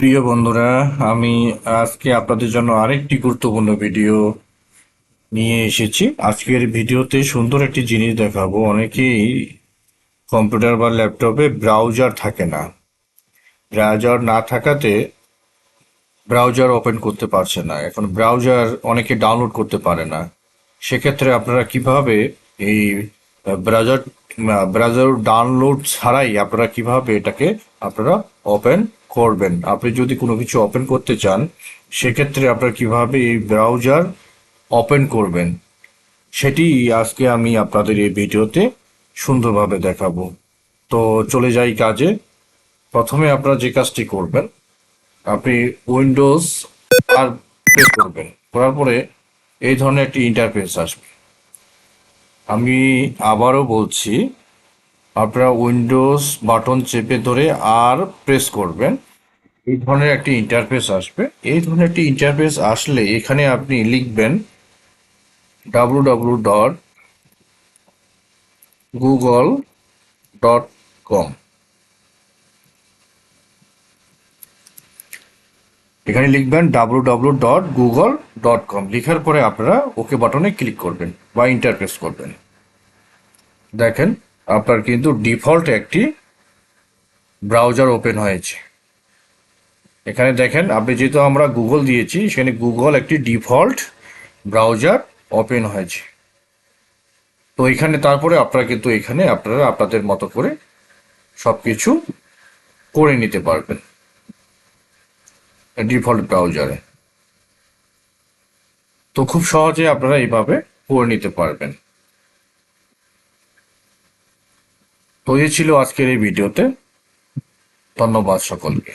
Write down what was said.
প্রিয় বন্ধুরা, আমি আজকে আপনাদের জন্য আরেকটি গুরুত্বপূর্ণ ভিডিও নিয়ে এসেছি। আজকের ভিডিওতে সুন্দর একটি জিনিস দেখাবো। অনেকেই কম্পিউটার বা ল্যাপটপে ব্রাউজার থাকে না। ব্রাউজার না থাকাতে ব্রাউজার ওপেন করতে পারছে না। এখন ব্রাউজার অনেকে ডাউনলোড করতে পারে না। সেক্ষেত্রে আপনারা কিভাবে এই ব্রাউজার ব্রাউজার ডাউনলোড ছাড়াই আপনারা কিভাবে এটাকে আপনারা ওপেন করবেন। আপনি যদি কোনো কিছু ওপেন করতে চান, সেক্ষেত্রে আপনারা কিভাবে এই ব্রাউজার ওপেন করবেন, সেটি আজকে আমি আপনাদের এই ভিডিওতে সুন্দরভাবে দেখাবো। তো চলে যাই কাজে। প্রথমে আপনারা যে কাজটি করবেন, আপনি উইন্ডোজ আর প্রেস করবেন। করার পরে এই ধরনের একটি ইন্টারফেস আসবে। আমি আবারও বলছি, আপনারা উইন্ডোজ বাটন চেপে ধরে আর প্রেস করবেন। এই ধরনের একটি ইন্টারফেস আসবে। এই ধরনের একটি ইন্টারফেস আসলে এখানে আপনি লিখবেন www.google.com। এখানে লিখবেন www.google.com। লেখার পরে আপনারা ওকে বাটনে ক্লিক করবেন বা ইন্টারপ্রেস করবেন। দেখেন, আপনার কিন্তু ডিফল্ট একটি ব্রাউজার ওপেন হয়েছে। এখানে দেখেন, আপনি যেহেতু আমরা গুগল দিয়েছি, সেখানে গুগল একটি ডিফল্ট ব্রাউজার ওপেন হয়েছে। তো এখানে তারপরে আপনারা কিন্তু এখানে আপনারা আপনাদের মতো করে সব কিছু করে নিতে পারবেন ডিফল্ট ব্রাউজারে। তো খুব সহজে আপনারা এইভাবে করে নিতে পারবেন। তো এই ছিল আজকের এই ভিডিওতে। ধন্যবাদ সকলকে।